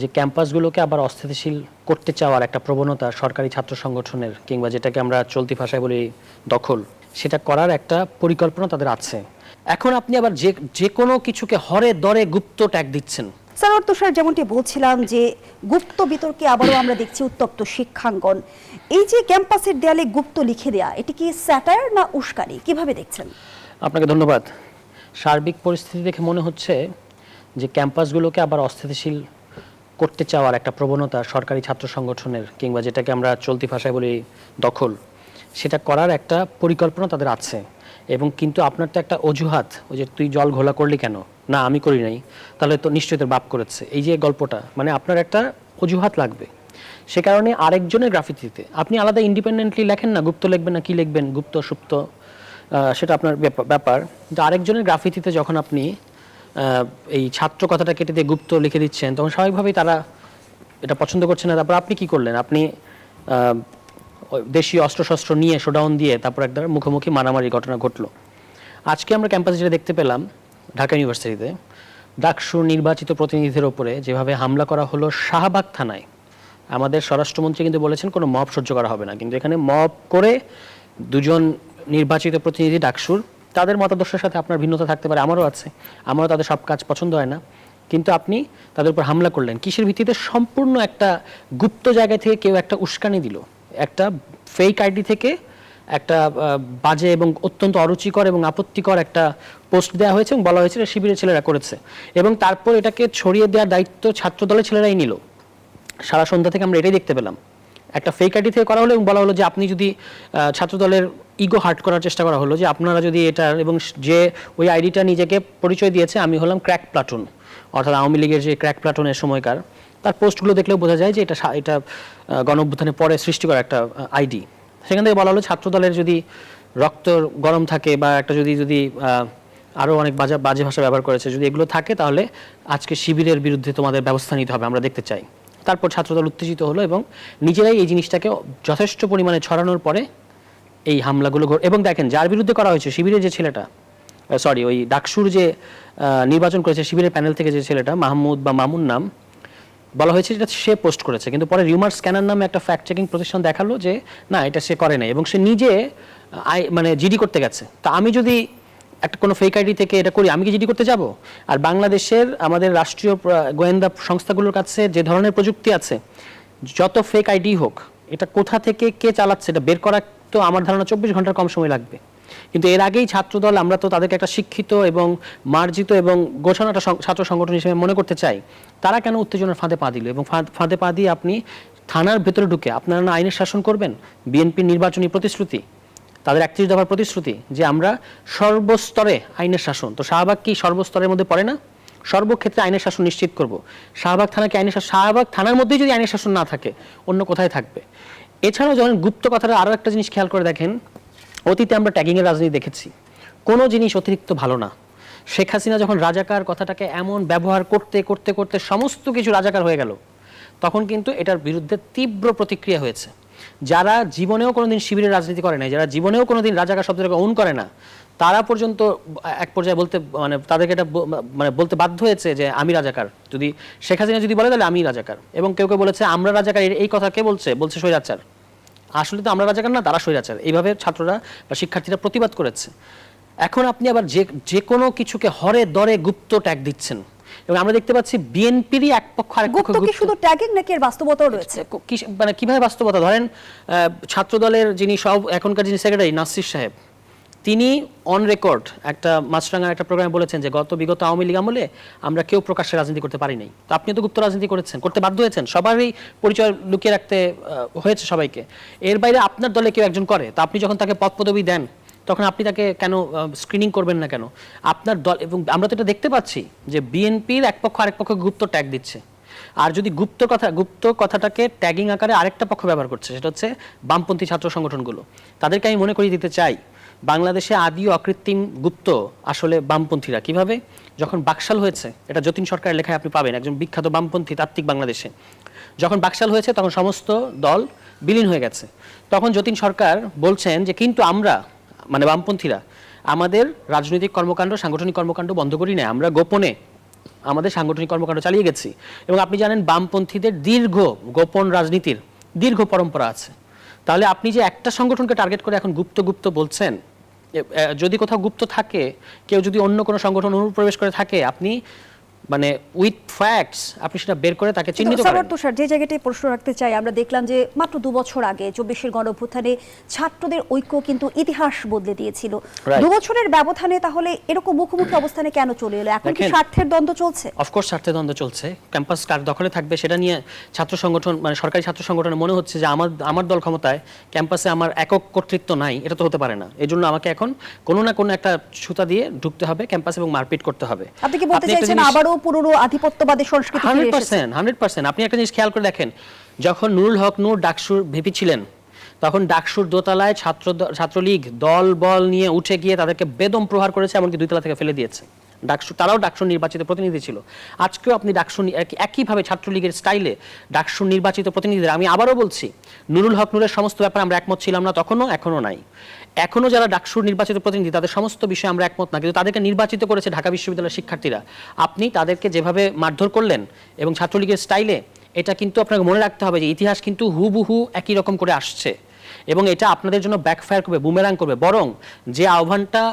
যে ক্যাম্পাসগুলোকে আবার অস্থিতিশীল করতে চাওয়ার একটা প্রবণতা সরকারি ছাত্র সংগঠনের কিংবা যেটাকে আমরা চলতি ভাষায় বলি দখল, সেটা করার একটা পরিকল্পনা তাদের আছে। এখন আপনি আবার যে যে কোনো কিছুকে হরে দরে গুপ্ত ট্যাগ দিচ্ছেন। সারোয়ার তুষার, যেমনটি বলছিলাম যে গুপ্ত বিতর্কে আবারও আমরা দেখছি উত্তপ্ত শিক্ষাঙ্গন। এই যে ক্যাম্পাসের দেয়ালে গুপ্ত লিখে দেয়া, এটি কি স্যাটায়ার না উস্কানি, কিভাবে দেখছেন? আপনাকে ধন্যবাদ। সার্বিক পরিস্থিতি দেখে মনে হচ্ছে যে ক্যাম্পাসগুলোকে আবার অস্থিতিশীল করতে চাওয়ার একটা প্রবণতা সরকারি ছাত্র সংগঠনের কিংবা যেটাকে আমরা চলতি ভাষায় বলি দখল, সেটা করার একটা পরিকল্পনা তাদের আছে। এবং কিন্তু আপনার তো একটা অজুহাত, ওই যে তুই জল ঘোলা করলি কেন, না আমি করি নাই, তাহলে তো নিশ্চয়ই তোর বাপ করেছে, এই যে গল্পটা, মানে আপনার একটা অজুহাত লাগবে। সে কারণে আরেকজনের গ্রাফিতিতে আপনি আলাদা ইন্ডিপেন্ডেন্টলি লেখেন না, গুপ্ত লিখবেন না কি লিখবেন, গুপ্ত সুপ্ত সেটা আপনার ব্যাপার। কিন্তু আরেকজনের গ্রাফিতিতে যখন আপনি এই ছাত্র কথাটা কেটে দিয়ে গুপ্ত লিখে দিচ্ছেন, তখন স্বাভাবিকভাবেই তারা এটা পছন্দ করছে না। তারপর আপনি কি করলেন? আপনি দেশীয় অস্ত্রশস্ত্র নিয়ে শোডাউন দিয়ে তারপর একটা মুখোমুখি মারামারি ঘটনা ঘটলো। আজকে আমরা ক্যাম্পাসে যেটা দেখতে পেলাম ঢাকা ইউনিভার্সিটিতে, ডাকসুর নির্বাচিত প্রতিনিধিদের ওপরে যেভাবে হামলা করা হলো শাহবাগ থানায়, আমাদের স্বরাষ্ট্রমন্ত্রী কিন্তু বলেছেন কোনো মব সহ্য করা হবে না, কিন্তু এখানে মব করে দুজন নির্বাচিত প্রতিনিধি ডাকসুর, তাদের মতাদর্শের সাথে আপনার ভিন্নতা থাকতে পারে, আমারও আছে, আমারও তাদের সব কাজ পছন্দ হয় না, কিন্তু আপনি তাদের উপর হামলা করলেন কিসের ভিত্তিতে? সম্পূর্ণ একটা গুপ্ত জায়গা থেকে কেউ একটা উস্কানি দিল, একটা ফেক আইডি থেকে একটা বাজে এবং অত্যন্ত অরুচিকর এবং আপত্তিকর একটা পোস্ট দেওয়া হয়েছে এবং বলা হয়েছে এটা শিবিরের ছেলেরা করেছে, এবং তারপর এটাকে ছড়িয়ে দেওয়ার দায়িত্ব ছাত্র দলের ছেলেরাই নিল। সারা সন্ধ্যা থেকে আমরা এটাই দেখতে পেলাম, একটা ফেক আইডি থেকে করা হলো এবং বলা হলো যে আপনি যদি ছাত্রদলের ইগো হার্ট করার চেষ্টা করা হলো যে আপনারা যদি এটা, এবং যে ওই আইডিটা নিজেকে পরিচয় দিয়েছে আমি হলাম ক্র্যাক প্লাটুন, অর্থাৎ আওয়ামী লীগের যে ক্র্যাক প্লাটুনের সময়কার, তার পোস্টগুলো দেখলেও বোঝা যায় যে এটা গণঅভ্যুত্থানের পরে সৃষ্টি করা একটা আইডি। সেখান থেকে বলা হলো ছাত্রদলের যদি রক্ত গরম থাকে বা একটা যদি আরও অনেক বাজে ভাষা ব্যবহার করেছে, যদি এগুলো থাকে তাহলে আজকে শিবিরের বিরুদ্ধে তোমাদের ব্যবস্থা নিতে হবে, আমরা দেখতে চাই। তারপর ছাত্রদল উত্তেজিত হলো এবং নিজেরাই এই জিনিসটাকে যথেষ্ট পরিমাণে ছড়ানোর পরে এই হামলাগুলো এবং দেখেন যার বিরুদ্ধে করা হয়েছে, শিবিরের যে ছেলেটা, ওই ডাকসুর যে নির্বাচন করেছে শিবিরের প্যানেল থেকে যে ছেলেটা মাহমুদ বা মামুন নাম, বলা হয়েছে যেটা সে পোস্ট করেছে, কিন্তু পরে রিউমার স্ক্যানার নামে একটা ফ্যাক্ট চেকিং প্রতিষ্ঠান দেখালো যে না, এটা সে করে নাই এবং সে নিজে মানে জিডি করতে গেছে। তা আমি যদি একটা কোনো ফেক আইডি থেকে এটা করি, আমি কি জিডি করতে যাব? আর বাংলাদেশের আমাদের রাষ্ট্রীয় গোয়েন্দা সংস্থাগুলোর কাছে যে ধরনের প্রযুক্তি আছে, যত ফেক আইডি হোক, এটা কোথা থেকে কে চালাচ্ছে এটা বের করা তো আমার ধারণা 24 ঘন্টার কম সময় লাগবে। কিন্তু এর আগেই ছাত্রদল, আমরা তো তাদেরকে একটা শিক্ষিত এবং মার্জিত এবং গোছানো একটা ছাত্র সংগঠন হিসেবে মনে করতে চাই, তারা কেন উত্তেজনার ফাঁদে পা দিল? এবং ফাঁদে পা দিয়ে আপনি থানার ভেতরে ঢুকে আপনারা না আইনের শাসন করবেন? বিএনপির নির্বাচনী প্রতিশ্রুতি, তাদের 31 দফার প্রতিশ্রুতি যে আমরা সর্বস্তরে আইনের শাসন, তো শাহবাগ কি সর্বস্তরের মধ্যে পড়ে না? সর্বক্ষেত্রে আইনের শাসন নিশ্চিত করব। শাহবাগ থানাকে আইনের শাসন, শাহবাগ থানার মধ্যেই যদি আইনের শাসন না থাকে অন্য কোথায় থাকবে? এছাড়াও যখন গুপ্ত কথাটা আরও একটা জিনিস খেয়াল করে দেখেন, অতীতে আমরা ট্যাগিংয়ের রাজনীতি দেখেছি, কোনো জিনিস অতিরিক্ত ভালো না। শেখ হাসিনা যখন রাজাকার কথাটাকে এমন ব্যবহার করতে করতে করতে সমস্ত কিছু রাজাকার হয়ে গেল, তখন কিন্তু এটার বিরুদ্ধে তীব্র প্রতিক্রিয়া হয়েছে। যারা জীবনেও কোনোদিন শিবিরের রাজনীতি করে নাই, যারা জীবনেও কোনোদিন রাজাকার শব্দটাকে ওন করে না, তারা পর্যন্ত এক পর্যায়ে বলতে, মানে তাদেরকে এটা মানে বলতে বাধ্য হয়েছে যে আমি রাজাকার। যদি শেখ হাসিনা যদি বলে তাহলে আমি রাজাকার, এবং কেউ কেউ বলেছে আমরা রাজাকার, এই কথা কে বলছে? বলছে স্বৈরাচার। আসলে তো আমরা রাজাকার না, তারা স্বৈরাচার। এইভাবে ছাত্ররা বা শিক্ষার্থীরা প্রতিবাদ করেছে। এখন আপনি আবার যে কোনো কিছুকে হরে দরে গুপ্ত ট্যাগ দিচ্ছেন, এবং আমরা দেখতে পাচ্ছি বিএনপিরই এক পক্ষ আরেক পক্ষ গুপ্ত কি শুধু ট্যাগিং নাকি এর বাস্তবতাও রয়েছে? মানে কিভাবে বাস্তবতা? ধরেন ছাত্রদলের যিনি এখনকার যিনি সেক্রেটারি নাসির সাহেব, তিনি অন রেকর্ড একটা মাছরাঙার একটা প্রোগ্রামে বলেছেন যে বিগত আওয়ামী লীগ আমলে আমরা কেউ প্রকাশ্যে রাজনীতি করতে পারি নাই। তো আপনি তো গুপ্ত রাজনীতি করেছেন, করতে বাধ্য হয়েছেন, সবারই পরিচয় লুকিয়ে রাখতে হয়েছে সবাইকে। এর বাইরে আপনার দলে কেউ একজন করে, তো আপনি যখন তাকে পদ পদবি দেন তখন আপনি তাকে কেন স্ক্রিনিং করবেন না কেন? আপনার দল, এবং আমরা তো এটা দেখতে পাচ্ছি যে বিএনপির এক পক্ষ আরেক পক্ষ গুপ্ত ট্যাগ দিচ্ছে। আর যদি গুপ্ত কথাটাকে ট্যাগিং আকারে আরেকটা পক্ষ ব্যবহার করছে, সেটা হচ্ছে বামপন্থী ছাত্র সংগঠনগুলো। তাদেরকে আমি মনে করিয়ে দিতে চাই, বাংলাদেশে আদি অকৃত্রিম গুপ্ত আসলে বামপন্থীরা। কিভাবে? যখন বাকশাল হয়েছে, এটা যতীন সরকারের লেখায় আপনি পাবেন, একজন বিখ্যাত বামপন্থী তাত্ত্বিক বাংলাদেশে, যখন বাকশাল হয়েছে তখন সমস্ত দল বিলীন হয়ে গেছে। তখন যতীন সরকার বলছেন যে কিন্তু আমরা, মানে বামপন্থীরা, আমাদের রাজনৈতিক কর্মকাণ্ড, সাংগঠনিক কর্মকাণ্ড বন্ধ করি না, আমরা গোপনে আমাদের সাংগঠনিক কর্মকাণ্ড চালিয়ে গেছি। এবং আপনি জানেন বামপন্থীদের দীর্ঘ গোপন রাজনীতির দীর্ঘ পরম্পরা আছে। তাহলে আপনি যে একটা সংগঠনকে টার্গেট করে এখন গুপ্ত গুপ্ত বলছেন, যদি কোথাও গুপ্ত থাকে, কেউ যদি অন্য কোনো সংগঠন অনুপ্রবেশ করে থাকে, আপনি মানে উইথ ফ্যাক্টস আপনি সেটা বের করে তাকে চিহ্নিত করেন। তুষার, যে জায়গাটায় প্রশ্ন রাখতে চাই, আমরা দেখলাম যে মাত্র 2 বছর আগে 24-এর গণঅভ্যুত্থানে ছাত্রদের ঐক্য কিন্তু ইতিহাস বদলে দিয়েছিল। 2 বছরের ব্যবধানে তাহলে এরকম মুখোমুখি অবস্থানে কেন চলে এলো? এখন কি স্বার্থের দ্বন্দ্ব চলছে? অফকোর্স স্বার্থের দ্বন্দ্ব চলছে। ক্যাম্পাস কার দখলে থাকবে সেটা নিয়ে ছাত্র সংগঠন, মানে সরকারি ছাত্র সংগঠনে মনে হচ্ছে যে আমার দল ক্ষমতায়, ক্যাম্পাসে আমার একক কর্তৃত্ব নাই, এটা তো হতে পারে না। এই জন্য আমাকে এখন কোনো না কোনো একটা সুতা দিয়ে ঢুকতে হবে ক্যাম্পাসে এবং মারপিট করতে হবে। আপনি কি বলতে চাইছেন আবারও পুরনো আধিপত্যবাদী সংস্কৃতি ফিরে এসেছে? 100%। আপনি একটা জিনিস খেয়াল করে দেখেন, যখন নুরুল হক নূর ডাকসুর ভিপি ছিলেন, তখন ডাকসুর দোতলায় ছাত্রলীগ দল বল নিয়ে উঠে গিয়ে তাদেরকে বেদম প্রহার করেছে, এমনকি 2 তলা থেকে ফেলে দিয়েছে। তারাও ডাকসুর নির্বাচিত প্রতিনিধি ছিল। আজকেও আপনি একইভাবে ছাত্রলীগের স্টাইলে ডাকসুর নির্বাচিত প্রতিনিধিদের, আমি আবারও বলছি, নুরুল হক নূরের সমস্ত ব্যাপারে আমরা একমত ছিলাম না তখনও, এখনো নাই। এখনো যারা ডাকসুর নির্বাচিত প্রতিনিধি তাদের সমস্ত বিষয়ে আমরা একমত না, কিন্তু তাদেরকে নির্বাচিত করেছে ঢাকা বিশ্ববিদ্যালয়ের শিক্ষার্থীরা। আপনি তাদেরকে যেভাবে মারধর করলেন এবং ছাত্রলীগের স্টাইলে, এটা কিন্তু আপনাকে মনে রাখতে হবে যে ইতিহাস কিন্তু হুবহু একই রকম করে আসছে এবং এটা আপনাদের জন্য ব্যাকফায়ার করবে, বুমেরাং করবে। বরং যে আহ্বানটা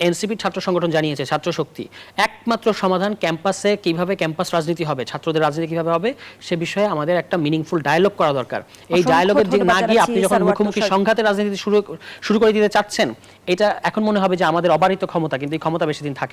এনসিপির ছাত্র সংগঠন জানিয়েছে, ছাত্র শক্তি, একমাত্র সমাধান ক্যাম্পাসে কিভাবে ক্যাম্পাস রাজনীতি হবে, ছাত্রদের রাজনীতি কিভাবে হবে, সে বিষয়ে আমাদের একটা মিনিংফুল ডায়ালগ করা দরকার। এই ডায়ালগের দিকে না গিয়ে আপনি যখন মুখোমুখি সংঘাতের রাজনীতি শুরু করে দিতে চাচ্ছেন, এটা এখন মনে হবে যে আমাদের অবারিত ক্ষমতা, কিন্তু এই ক্ষমতা বেশি দিন থাকে না।